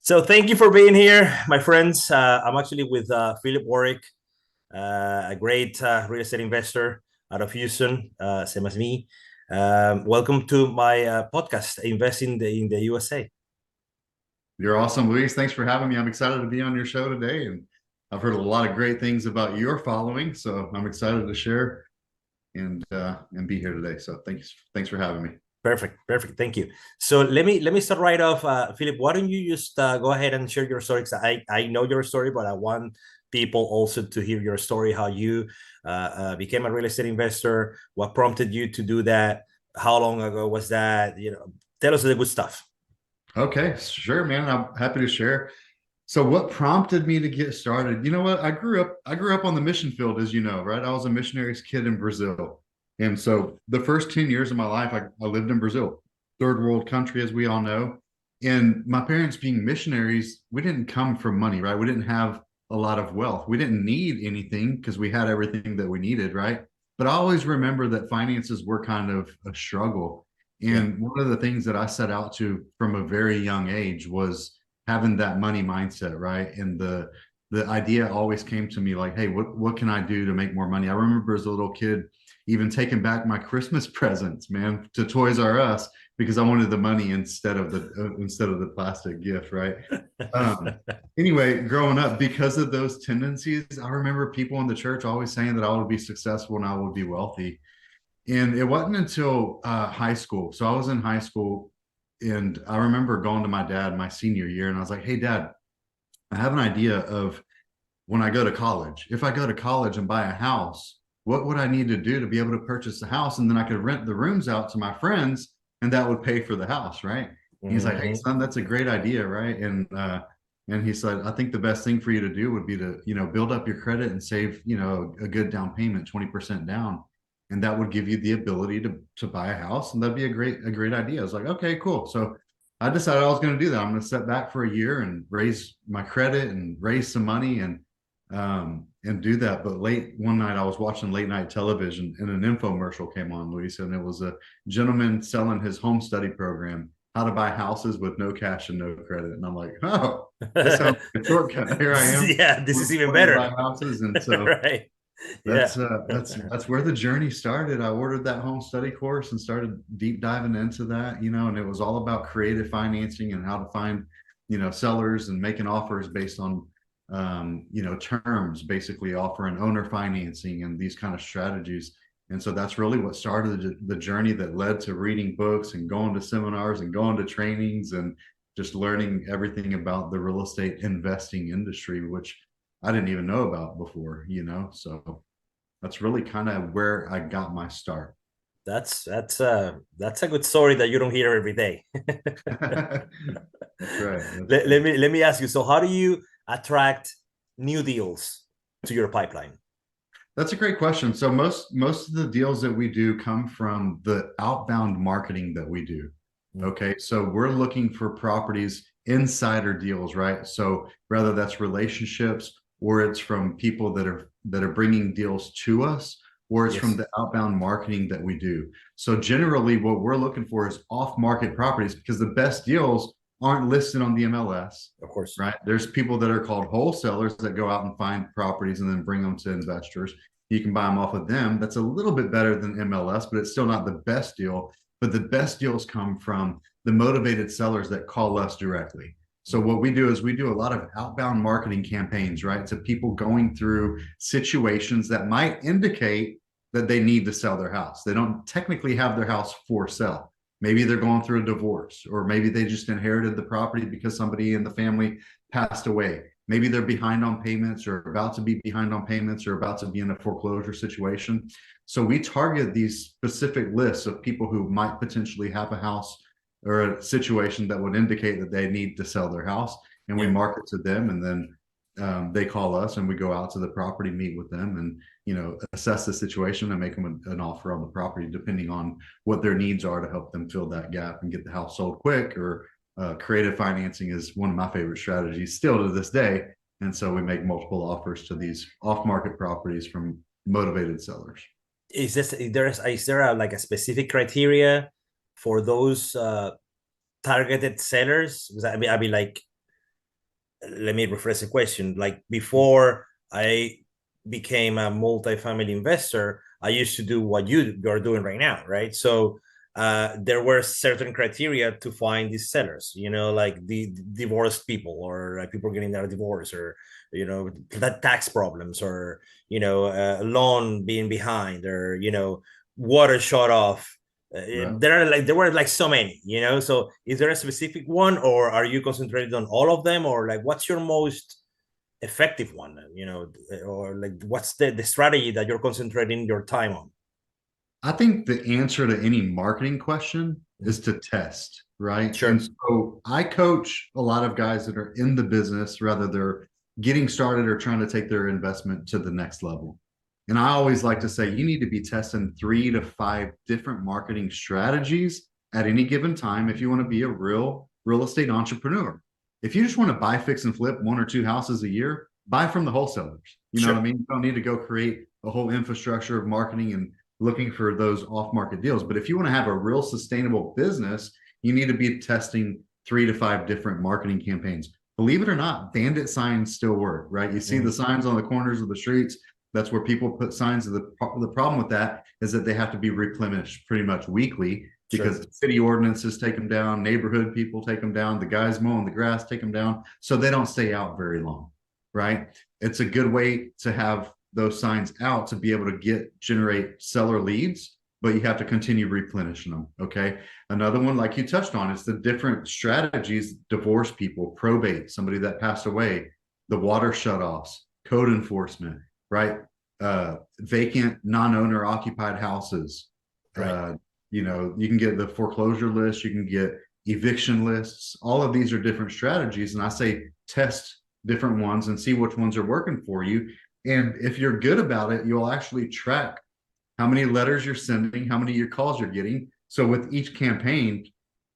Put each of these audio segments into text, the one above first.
So thank you for being here, my friends. I'm actually with Phillip Warwick, a great real estate investor out of Houston, same as me. Welcome to my podcast, Invest in the USA. You're awesome, Luis. Thanks for having me. I'm excited to be on your show today, and I've heard a lot of great things about your following, so I'm excited to share and be here today. So thanks for having me. Perfect. Thank you. So let me start right off. Phillip, why don't you just go ahead and share your story? Because I know your story, but I want people also to hear your story, how you became a real estate investor, what prompted you to do that, how long ago was that? Tell us the good stuff. Okay, sure, man. I'm happy to share. So what prompted me to get started? You know what? I grew up on the mission field, as you know, right? I was a missionary's kid in Brazil. And so the first 10 years of my life, I lived in Brazil, third world country, as we all know. And my parents being missionaries, we didn't come from money, right? We didn't have a lot of wealth. We didn't need anything because we had everything that we needed, right? But I always remember that finances were kind of a struggle. Yeah. And one of the things that I set out to from a very young age was having that money mindset, right? And the idea always came to me like, hey, what can I do to make more money? I remember as a little kid even taking back my Christmas presents, man, to Toys R Us because I wanted the money instead of the plastic gift, right? Um, anyway, growing up, because of those tendencies, I remember people in the church always saying that I would be successful and I would be wealthy. And it wasn't until high school. So I was in high school, and I remember going to my dad my senior year, and I was like, "Hey, Dad, I have an idea of when I go to college. If I go to college and buy a house, what would I need to do to be able to purchase the house? And then I could rent the rooms out to my friends, and that would pay for the house, right?" He's like, "Hey, Mhm. son, that's a great idea, right?" And he said, "I think the best thing for you to do would be to, build up your credit and save, a good down payment, 20% down. And that would give you the ability to buy a house. And that'd be a great idea." I was like, okay, cool. So I decided I was going to do that. I'm going to set back for a year and raise my credit and raise some money and do that. But late one night, I was watching late night television and an infomercial came on, Luis, and it was a gentleman selling his home study program, how to buy houses with no cash and no credit. And I'm like, oh, this sounds like a shortcut. Here I am Yeah, this is even wanting to buy better. houses, and so Right. Yeah. that's where the journey started. I ordered that home study course and started deep diving into that, and it was all about creative financing and how to find, sellers and making offers based on, terms, basically offering owner financing and these kind of strategies. And so that's really what started the journey that led to reading books and going to seminars and going to trainings and just learning everything about the real estate investing industry, which I didn't even know about before. So that's really kind of where I got my start. That's a good story that you don't hear every day. That's right. That's let, right. let me let me ask you. So, how do you attract new deals to your pipeline? That's a great question. So most of the deals that we do come from the outbound marketing that we do. Mm. Okay, so we're looking for properties, insider deals, right? So whether that's relationships or it's from people that are bringing deals to us, or it's from Yes, the outbound marketing that we do. So generally, what we're looking for is off-market properties because the best deals aren't listed on the MLS, of course. right? There's people that are called wholesalers that go out and find properties and then bring them to investors. You can buy them off of them. That's a little bit better than MLS, but it's still not the best deal. But the best deals come from the motivated sellers that call us directly. So what we do is we do a lot of outbound marketing campaigns, right? To people going through situations that might indicate that they need to sell their house. They don't technically have their house for sale. Maybe they're going through a divorce, or maybe they just inherited the property because somebody in the family passed away. Maybe they're behind on payments or about to be behind on payments or about to be in a foreclosure situation. So we target these specific lists of people who might potentially have a house or a situation that would indicate that they need to sell their house, and we Yeah. market to them, and then they call us and we go out to the property, meet with them, and assess the situation and make them an offer on the property depending on what their needs are to help them fill that gap and get the house sold quick. Or creative financing is one of my favorite strategies still to this day. And so we make multiple offers to these off-market properties from motivated sellers. Is there like a specific criteria for those targeted sellers? Because I mean, like, let me rephrase the question. Like before I became a multifamily investor, I used to do what you're doing right now, right? So there were certain criteria to find these sellers, you know, like the divorced people, or like people getting their divorce, or, you know, that tax problems, or, you know, loan being behind, or, you know, water shut off. Right. There were like so many, you know. So is there a specific one, or are you concentrated on all of them, or like what's your most effective one, you know, or like what's the strategy that you're concentrating your time on? I think the answer to any marketing question is to test, right? And Sure. so I coach a lot of guys that are in the business, rather they're getting started or trying to take their investment to the next level. And I always like to say you need to be testing 3 to 5 different marketing strategies at any given time if you want to be a real estate entrepreneur. If you just want to buy, fix, and flip 1 or 2 houses a year, buy from the wholesalers. You know what I mean? You don't need to go create a whole infrastructure of marketing and looking for those off-market deals. But if you want to have a real sustainable business, you need to be testing 3 to 5 different marketing campaigns. Believe it or not, bandit signs still work, right? You see the signs on the corners of the streets. That's where people put signs. The problem with that is that they have to be replenished pretty much weekly, because city ordinances take them down, neighborhood people take them down, the guys mowing the grass take them down, so they don't stay out very long, right? It's a good way to have those signs out to be able to generate seller leads, but you have to continue replenishing them. Okay. Another one, like you touched on, is the different strategies: divorce people, probate, somebody that passed away, the water shutoffs, code enforcement, right? Vacant, non-owner occupied houses. Right. You know, you can get the foreclosure list, you can get eviction lists. All of these are different strategies. And I say test different ones and see which ones are working for you. And if you're good about it, you'll actually track how many letters you're sending, how many of your calls you're getting. So with each campaign,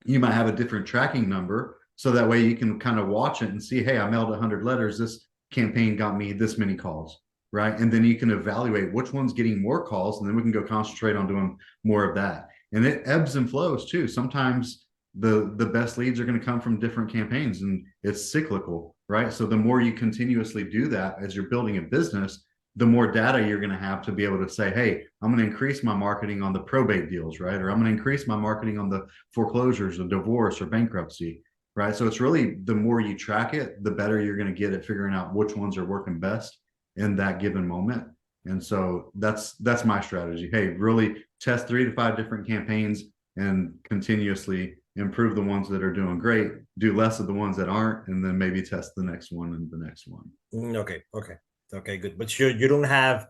you might have a different tracking number. So that way you can kind of watch it and see, hey, I mailed 100 letters. This campaign got me this many calls, right? And then you can evaluate which one's getting more calls, and then we can go concentrate on doing more of that. And it ebbs and flows too. Sometimes the best leads are going to come from different campaigns, and it's cyclical, right? So the more you continuously do that as you're building a business, the more data you're going to have to be able to say, hey, I'm going to increase my marketing on the probate deals, right? Or I'm going to increase my marketing on the foreclosures or divorce or bankruptcy, right? So it's really, the more you track it, the better you're going to get at figuring out which ones are working best in that given moment. And so that's my strategy. Hey, really test 3 to 5 different campaigns and continuously improve the ones that are doing great, do less of the ones that aren't, and then maybe test the next one and the next one. Okay, good. But you don't have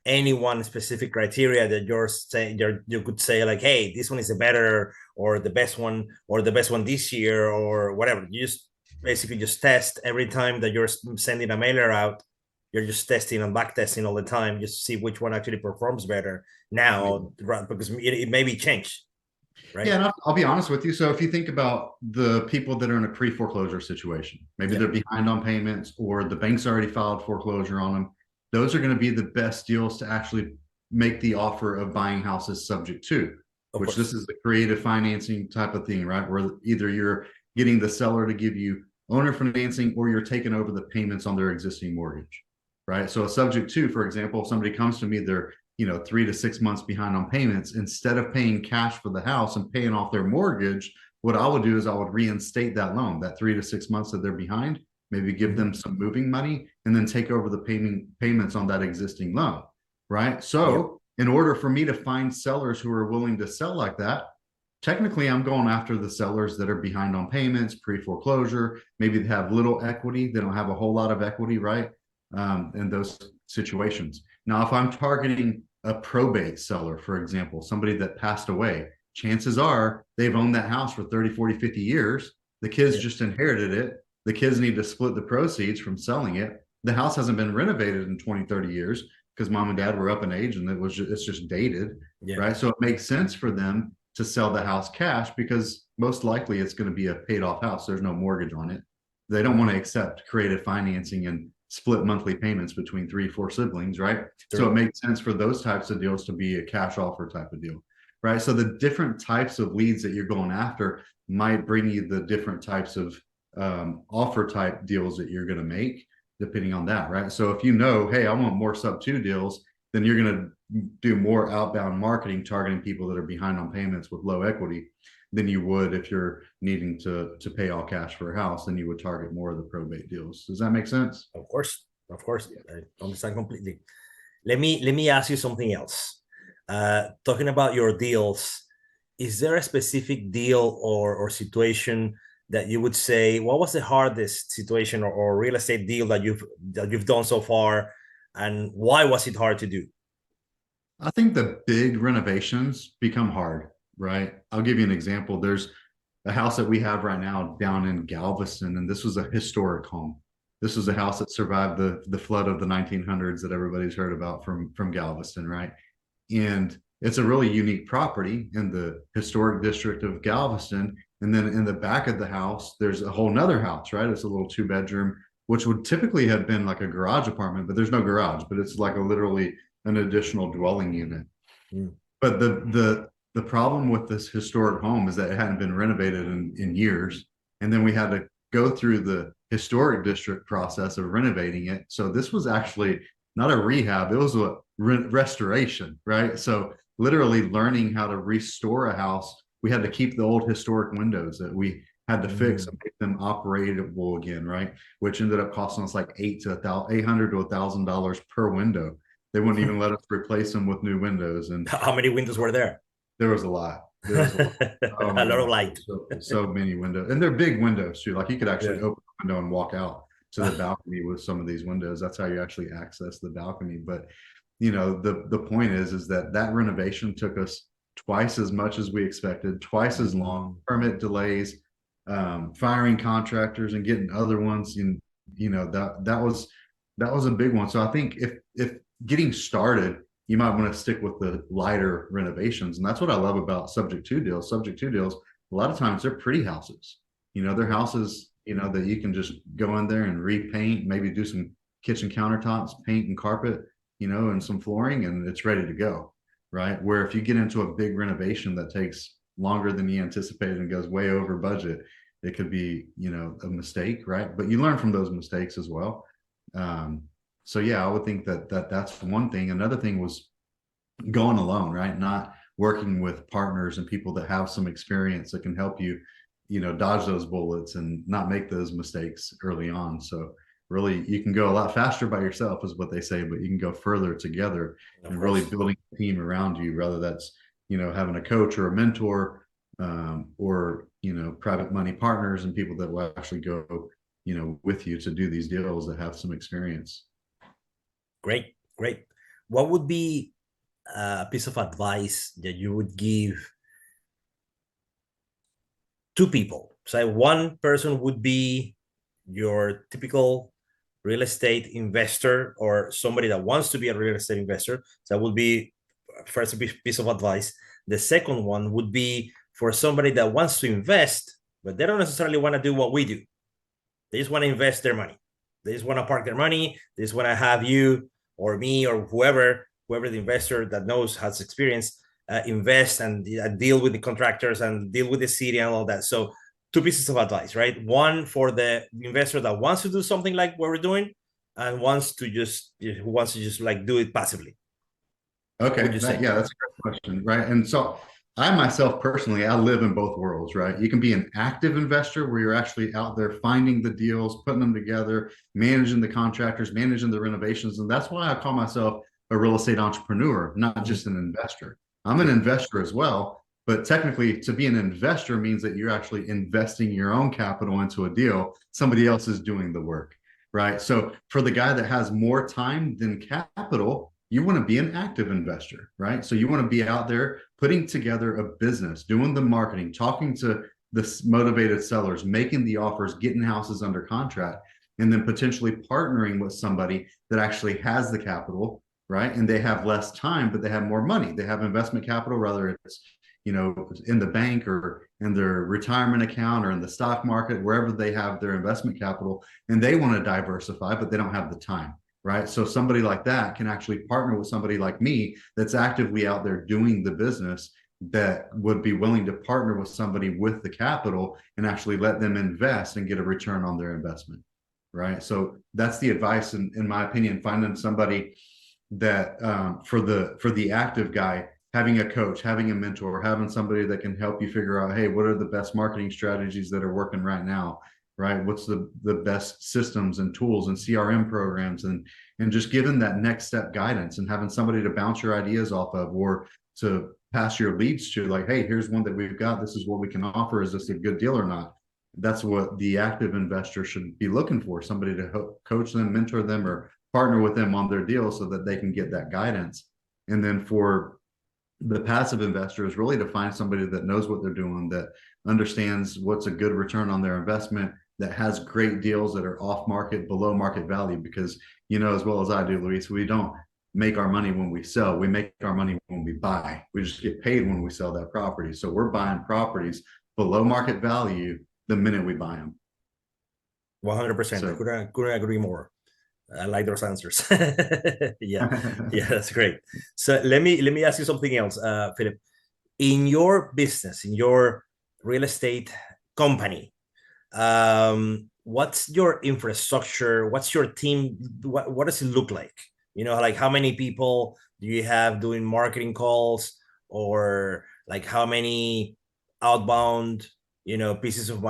any one specific criteria that you could say like, hey, this one is a better or the best one, or the best one this year, or whatever. You just basically just test every time that you're sending a mailer out. You're just testing and back testing all the time, just to see which one actually performs better now, because it may be changed. Right? Yeah, and I'll be honest with you. So if you think about the people that are in a pre-foreclosure situation, maybe they're behind on payments, or the bank's already filed foreclosure on them, those are going to be the best deals to actually make the offer of buying houses subject to, which this is the creative financing type of thing, right? Where either you're getting the seller to give you owner financing, or you're taking over the payments on their existing mortgage, right? So a subject to, for example, if somebody comes to me, they're 3 to 6 months behind on payments, instead of paying cash for the house and paying off their mortgage, what I would do is I would reinstate that loan, that 3 to 6 months that they're behind, maybe give them some moving money, and then take over the payments on that existing loan, right? So in order for me to find sellers who are willing to sell like that, technically I'm going after the sellers that are behind on payments, pre-foreclosure, maybe they have little equity, they don't have a whole lot of equity, right? In those situations. Now, if I'm targeting a probate seller, for example, somebody that passed away, chances are they've owned that house for 30, 40, 50 years. The kids just inherited it. The kids need to split the proceeds from selling it. The house hasn't been renovated in 20, 30 years because mom and dad were up in age, and it's just dated, right? So it makes sense for them to sell the house cash, because most likely it's going to be a paid off house. There's no mortgage on it. They don't want to accept creative financing and split monthly payments between 3 or 4 siblings, right? So it makes sense for those types of deals to be a cash offer type of deal, right? So the different types of leads that you're going after, might bring you the different types of offer type deals that you're going to make depending on that, right? So if you know, hey, I want more sub 2 deals, then you're going to do more outbound marketing targeting people that are behind on payments with low equity than you would if you're needing to pay all cash for a house. Then you would target more of the probate deals. Does that make sense? Of course, I understand completely. Let me ask you something else. Talking about your deals, is there a specific deal or situation that you would say, what was the hardest situation or real estate deal that you've done so far, and why was it hard to do? I think the big renovations become hard, right? I'll give you an example. There's a house that we have right now down in Galveston, and this was a historic home. This was a house that survived the flood of the 1900s that everybody's heard about from Galveston, right? And it's a really unique property in the historic district of Galveston. And then in the back of the house, there's a whole nother house, right? It's a little 2-bedroom, which would typically have been like a garage apartment, but there's no garage, but it's like literally an additional dwelling unit. Mm. But the problem with this historic home is that it hadn't been renovated in years. And then we had to go through the historic district process of renovating it. So this was actually not a rehab, it was a restoration, right? So literally learning how to restore a house. We had to keep the old historic windows that we had to fix and make them operable again, right? Which ended up costing us like $800 to $1,000 per window. They wouldn't even let us replace them with new windows. And how many windows were there? There was a lot. There was a lot. A lot of light. So many windows, and they're big windows too. Like you could actually open the window and walk out to the balcony with some of these windows. That's how you actually access the balcony. But you know, the point is that renovation took us twice as much as we expected, twice as long, permit delays, firing contractors and getting other ones. And you know, that was a big one. So I think if getting started, you might want to stick with the lighter renovations. And that's what I love about subject to deals. Subject to deals, a lot of times they're pretty houses. You know, they're houses, you know, that you can just go in there and repaint, maybe do some kitchen countertops, paint and carpet, you know, and some flooring, and it's ready to go, right? Where if you get into a big renovation that takes longer than you anticipated and goes way over budget, it could be, you know, a mistake, right? But you learn from those mistakes as well. So yeah, I would think that's one thing. Another thing was going alone, right? Not working with partners and people that have some experience that can help you, you know, dodge those bullets and not make those mistakes early on. So really, you can go a lot faster by yourself, is what they say, but you can go further together and really building a team around you, whether that's, you know, having a coach or a mentor, or, you know, private money partners and people that will actually go, you know, with you to do these deals that have some experience. Great. What would be a piece of advice that you would give two people? So one person would be your typical real estate investor or somebody that wants to be a real estate investor. So that would be first piece of advice. The second one would be for somebody that wants to invest, but they don't necessarily want to do what we do. They just want to invest their money. They just want to park their money. They just want to have you or me or whoever the investor that knows, has experience, invest and deal with the contractors and deal with the city and all that. So two pieces of advice, right? One for the investor that wants to do something like what we're doing, and who wants to just like do it passively. Okay, yeah, that's a great question, right? And so I myself personally, I live in both worlds, right? You can be an active investor where you're actually out there finding the deals, putting them together, managing the contractors, managing the renovations. And that's why I call myself a real estate entrepreneur, not just an investor. I'm an investor as well, but technically to be an investor means that you're actually investing your own capital into a deal. Somebody else is doing the work, right? So for the guy that has more time than capital, you want to be an active investor, right? So you want to be out there putting together a business, doing the marketing, talking to the motivated sellers, making the offers, getting houses under contract, and then potentially partnering with somebody that actually has the capital, right? And they have less time, but they have more money. They have investment capital, whether it's, you know, in the bank or in their retirement account or in the stock market, wherever they have their investment capital, and they want to diversify, but they don't have the time. Right. So somebody like that can actually partner with somebody like me that's actively out there doing the business that would be willing to partner with somebody with the capital and actually let them invest and get a return on their investment, right? So that's the advice, in my opinion, finding somebody that for the active guy, having a coach, having a mentor, having somebody that can help you figure out, hey, what are the best marketing strategies that are working right now, right? What's the best systems and tools and CRM programs, and just giving that next step guidance and having somebody to bounce your ideas off of, or to pass your leads to, like, hey, here's one that we've got, this is what we can offer, is this a good deal or not? That's what the active investor should be looking for, somebody to coach them, mentor them, or partner with them on their deal so that they can get that guidance. And then for the passive investor is really to find somebody that knows what they're doing, that understands what's a good return on their investment, that has great deals that are off market, below market value. Because, you know, as well as I do, Luis, we don't make our money when we sell. We make our money when we buy. We just get paid when we sell that property. So we're buying properties below market value the minute we buy them. 100%. So, couldn't agree more. I like those answers. Yeah, that's great. So let me ask you something else, Philip. In your business, in your real estate company, what's your infrastructure? What's your team? What does it look like? You know, like how many people do you have doing marketing calls, or like how many outbound, you know, pieces of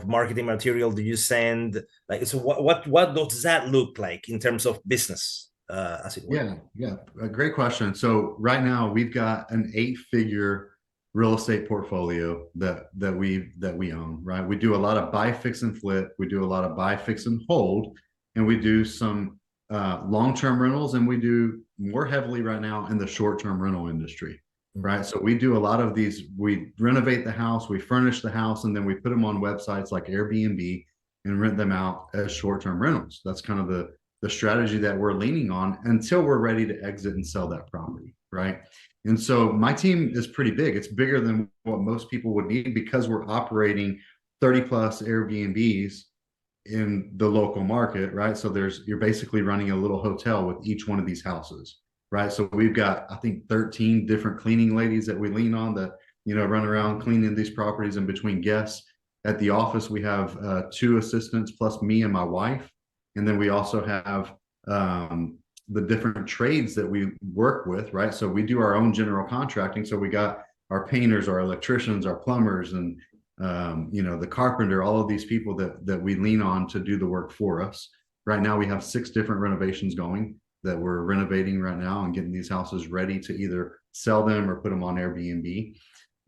marketing material do you send? Like, so what does that look like in terms of business, as it were? yeah, a great question. So right now we've got an 8-figure real estate portfolio that we own, right? We do a lot of buy, fix, and flip. We do a lot of buy, fix, and hold, and we do some long-term rentals, and we do more heavily right now in the short-term rental industry, right? So we do a lot of these. We renovate the house, we furnish the house, and then we put them on websites like Airbnb and rent them out as short-term rentals. That's kind of the strategy that we're leaning on until we're ready to exit and sell that property, right? And so my team is pretty big. It's bigger than what most people would need, because we're operating 30 plus Airbnbs in the local market, right? So you're basically running a little hotel with each one of these houses, right? So we've got, I think, 13 different cleaning ladies that we lean on, that, you know, run around cleaning these properties in between guests. At the office, we have 2 assistants plus me and my wife. And then we also have the different trades that we work with, right? So we do our own general contracting. So we got our painters, our electricians, our plumbers, and you know, the carpenter, all of these people that we lean on to do the work for us. Right now we have 6 different renovations going that we're renovating right now and getting these houses ready to either sell them or put them on Airbnb.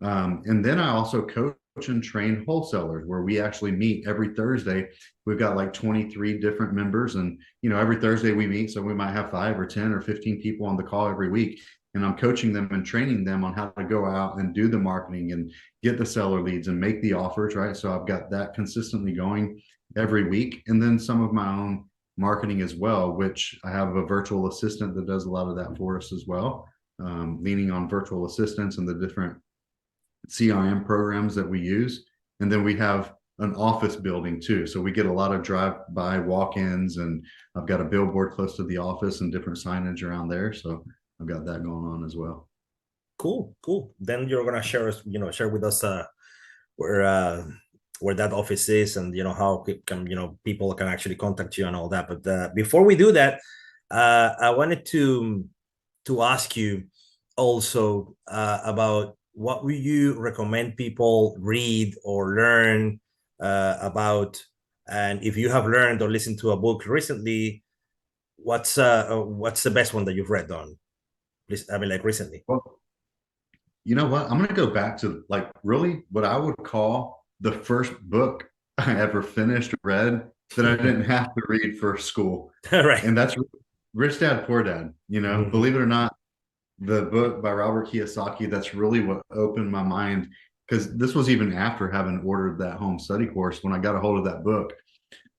And then I also coach and train wholesalers, where we actually meet every Thursday. We've got like 23 different members, and, you know, every Thursday we meet. So we might have 5 or 10 or 15 people on the call every week. And I'm coaching them and training them on how to go out and do the marketing and get the seller leads and make the offers, right? So I've got that consistently going every week. And then some of my own marketing as well, which I have a virtual assistant that does a lot of that for us as well, leaning on virtual assistants and the different CRM programs that we use. And then we have an office building too. So we get a lot of drive-by walk-ins, and I've got a billboard close to the office and different signage around there. So I've got that going on as well. Cool. Then you're gonna share with us where that office is, and, you know, how people can actually contact you and all that. But before we do that, I wanted to ask you also about what would you recommend people read or learn about, and if you have learned or listened to a book recently, what's the best one that you've read on? I mean, like, recently. Well, you know what? I'm going to go back to, like, really what I would call the first book I ever finished or read that I didn't have to read for school. Right. And that's Rich Dad, Poor Dad. You know, believe it or not, the book by Robert Kiyosaki, that's really what opened my mind, because this was even after having ordered that home study course. When I got a hold of that book,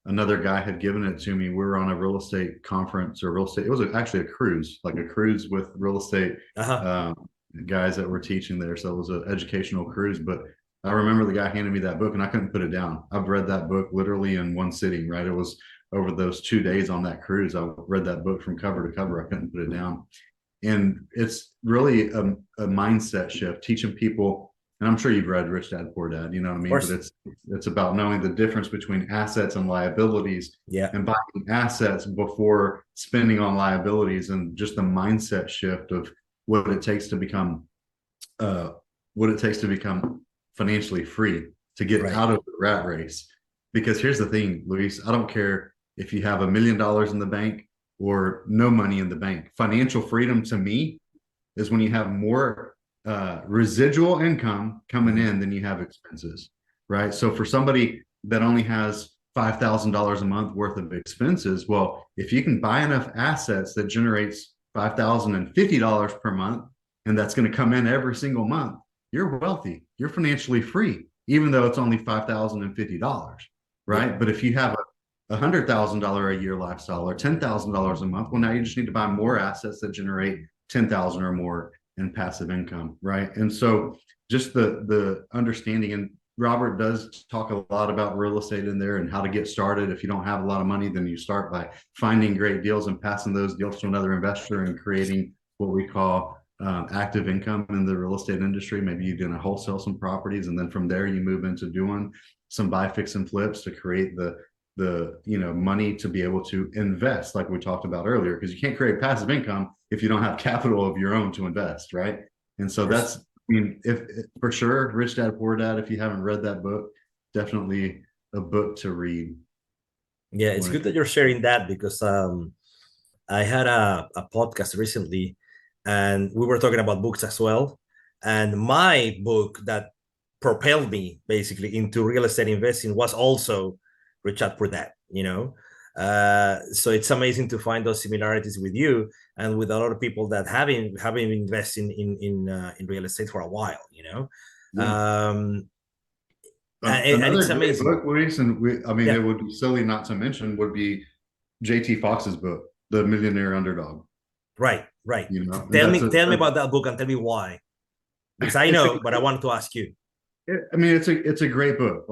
another guy had given it to me. We were on a real estate conference, or it was actually a cruise, like a cruise with real estate guys that were teaching there. So it was an educational cruise. But I remember the guy handed me that book and I couldn't put it down. I've read that book literally in one sitting, right? It was over those 2 days on that cruise. I read that book from cover to cover. I couldn't put it down. And it's really a mindset shift, teaching people, and I'm sure you've read Rich Dad Poor Dad, you know what I mean? But it's about knowing the difference between assets and liabilities, Yeah. and buying assets before spending on liabilities, and just the mindset shift of what it takes to become financially free, to get out of the rat race. Because here's the thing, Luis, I don't care if you have $1 million in the bank or no money in the bank. Financial freedom to me is when you have more residual income coming in than you have expenses, right? So for somebody that only has $5,000 a month worth of expenses, well, if you can buy enough assets that generates $5,050 per month, and that's going to come in every single month, you're wealthy. You're financially free, even though it's only $5,050, right? Yeah. But if you have a $100,000 a year lifestyle or $10,000 a month, well, now you just need to buy more assets that generate 10,000 or more in passive income, right? And so just the understanding, and Robert does talk a lot about real estate in there and how to get started. If you don't have a lot of money, then you start by finding great deals and passing those deals to another investor and creating what we call active income in the real estate industry. Maybe you're going to wholesale some properties, and then from there you move into doing some buy, fix, and flips to create the money to be able to invest, like we talked about earlier, because you can't create passive income if you don't have capital of your own to invest, right? And so that's, I mean, if for sure, Rich Dad Poor Dad, if you haven't read that book, definitely a book to read. Yeah, it's good that you're sharing that, because I had a podcast recently, and we were talking about books as well. And my book that propelled me basically into real estate investing was also Rich Dad Poor Dad, so it's amazing to find those similarities with you and with a lot of people that have been investing in real estate for a while, Yeah. And it's amazing book, Luis, and it would be silly not to mention would be JT Fox's book, The Millionaire Underdog. Right. Tell me about that book and tell me why, because I know, but I wanted to ask you. It's a great book.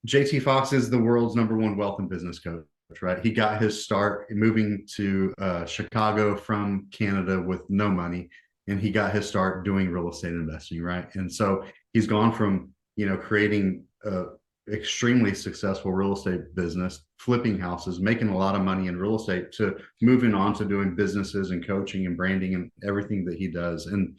JT Fox is the world's #1 wealth and business coach, right? He got his start moving to Chicago from Canada with no money, and he got his start doing real estate investing, right? And so he's gone from, creating a extremely successful real estate business, flipping houses, making a lot of money in real estate, to moving on to doing businesses and coaching and branding and everything that he does. And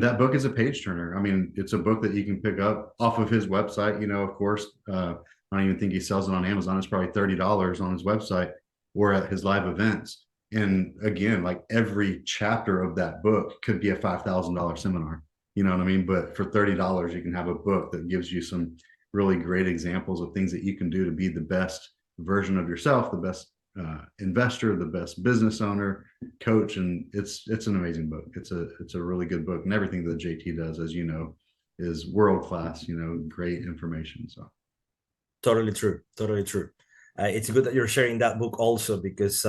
that book is a page turner. It's a book that you can pick up off of his website. Of course, I don't even think he sells it on Amazon. It's probably $30 on his website or at his live events. And again, every chapter of that book could be a $5,000 seminar. You know what I mean? But for $30, you can have a book that gives you some really great examples of things that you can do to be the best version of yourself, the best investor, the best business owner, coach. And it's an amazing book. It's a really good book, and everything that JT does, as you know, is world class. Great information. So totally true. It's good that you're sharing that book also, because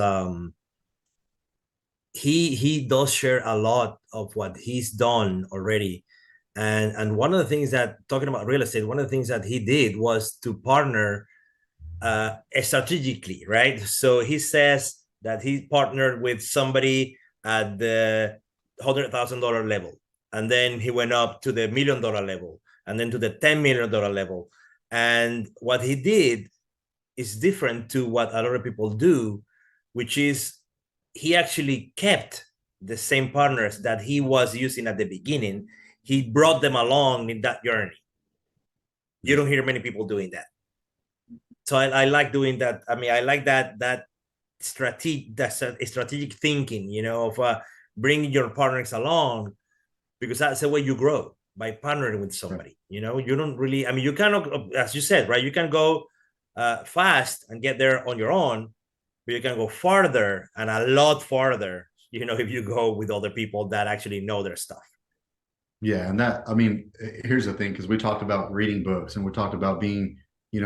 he does share a lot of what he's done already. And one of the things that, talking about real estate, one of the things that he did was to partner strategically, right? So he says that he partnered with somebody at the $100,000 level, and then he went up to the $1 million level, and then to the $10 million level. And what he did is different to what a lot of people do, which is he actually kept the same partners that he was using at the beginning. He brought them along in that journey. You don't hear many people doing that. So I like doing that. I like that strategic thinking, of bringing your partners along, because that's the way you grow, by partnering with somebody. You don't really, you cannot, as you said, right? You can go fast and get there on your own, but you can go farther, and a lot farther, if you go with other people that actually know their stuff. Yeah. And here's the thing, because we talked about reading books, and we talked about being,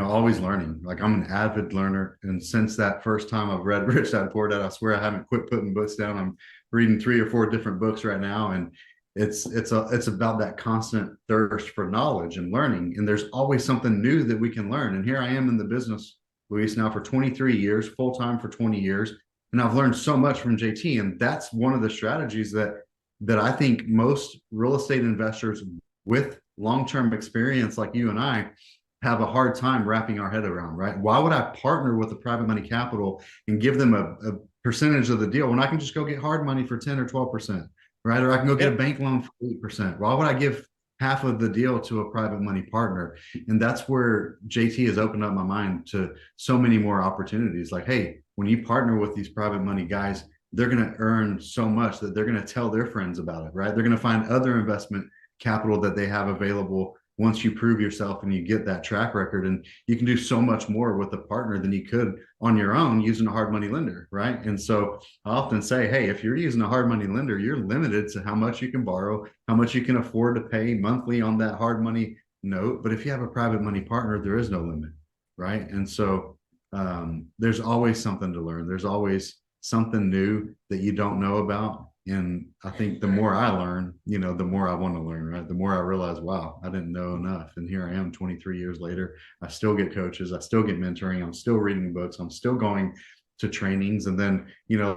always learning. I'm an avid learner. And since that first time I've read Rich Dad Poor Dad, I swear I haven't quit putting books down. I'm reading 3 or 4 different books right now. And it's about that constant thirst for knowledge and learning. And there's always something new that we can learn. And here I am in the business, Luis, now for 23 years, full-time for 20 years. And I've learned so much from JT. And that's one of the strategies that I think most real estate investors with long-term experience like you and I have a hard time wrapping our head around, right? Why would I partner with a private money capital and give them a percentage of the deal when I can just go get hard money for 10 or 12%, right? Or I can go get a bank loan for 8%. Why would I give half of the deal to a private money partner? And that's where JT has opened up my mind to so many more opportunities. Like, hey, when you partner with these private money guys, they're going to earn so much that they're going to tell their friends about it, right? They're going to find other investment capital that they have available once you prove yourself and you get that track record. And you can do so much more with a partner than you could on your own using a hard money lender, right? And so I often say, hey, if you're using a hard money lender, you're limited to how much you can borrow, how much you can afford to pay monthly on that hard money note. But if you have a private money partner, there is no limit, right? And so there's always something to learn. There's always something new that you don't know about. And I think the more I learn, the more I want to learn, right? The more I realize, wow, I didn't know enough. And here I am 23 years later. I still get coaches. I still get mentoring. I'm still reading books. I'm still going to trainings. And then,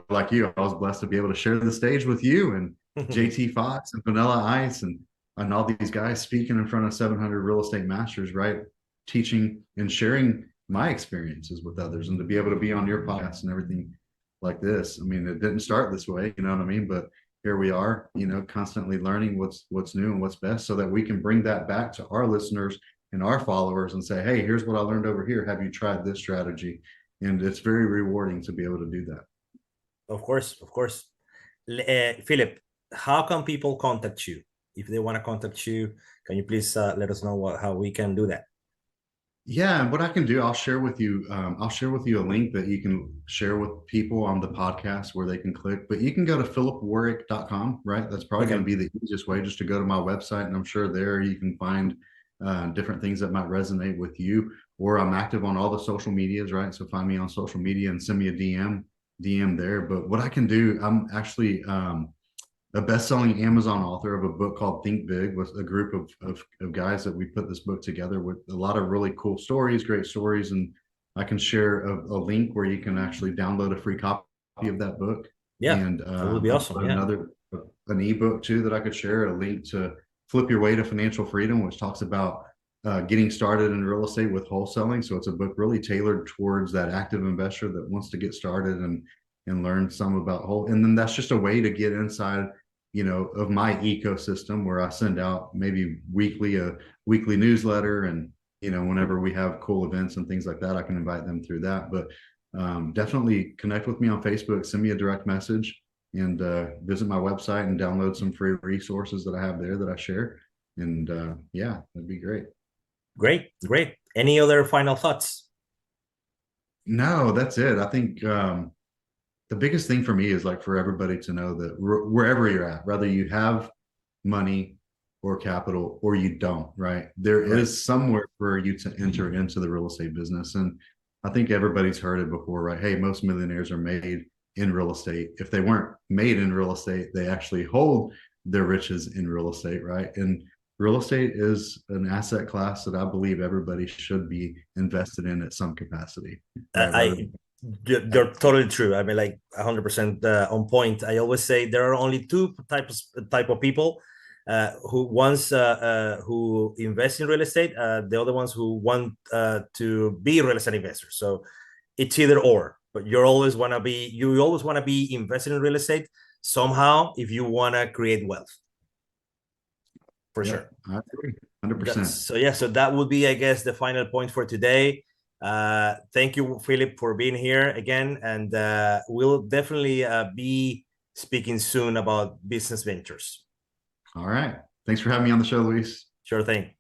like you, I was blessed to be able to share the stage with you and JT Fox and Vanilla Ice and all these guys speaking in front of 700 real estate masters, right? Teaching and sharing my experiences with others, and to be able to be on your podcast and everything like this. I mean, it didn't start this way, you know what I mean? But here we are, constantly learning what's new and what's best, so that we can bring that back to our listeners and our followers and say, hey, here's what I learned over here. Have you tried this strategy? And it's very rewarding to be able to do that. Of course. Philip, how can people contact you? If they want to contact you, can you please let us know how we can do that? Yeah, and what I can do, I'll share with you a link that you can share with people on the podcast where they can click. But you can go to phillipwarwick.com, right? That's probably going to be the easiest way, just to go to my website. And I'm sure there you can find different things that might resonate with you. Or I'm active on all the social medias, right? So find me on social media and send me a DM there. But what I can do, I'm actually a best-selling Amazon author of a book called Think Big, with a group of guys that we put this book together with a lot of really cool stories, great stories. And I can share a link where you can actually download a free copy of that book. Yeah, and that would be awesome. An ebook too that I could share, a link to Flip Your Way to Financial Freedom, which talks about getting started in real estate with wholesaling. So it's a book really tailored towards that active investor that wants to get started and learn some about whole. And then that's just a way to get inside, of my ecosystem, where I send out maybe a weekly newsletter, and, whenever we have cool events and things like that, I can invite them through that. But definitely connect with me on Facebook, send me a direct message, and visit my website and download some free resources that I have there that I share. And yeah, that'd be great. Great. Any other final thoughts? No, that's it. I think the biggest thing for me is, like, for everybody to know that wherever you're at, whether you have money or capital or you don't, right? There is somewhere for you to enter into the real estate business. And I think everybody's heard it before, right? Hey, most millionaires are made in real estate. If they weren't made in real estate, they actually hold their riches in real estate, right? And real estate is an asset class that I believe everybody should be invested in at some capacity. Right? You're totally true. I mean, like 100% on point. I always say there are only two type of people, who invest in real estate, the other ones who want to be real estate investors. So it's either or, but you always want to be invested in real estate somehow if you want to create wealth. For sure. I agree. 100%. So that would be, I guess, the final point for today. Thank you, Philip, for being here again, and we'll definitely be speaking soon about business ventures. All right. Thanks for having me on the show, Luis. Sure thing.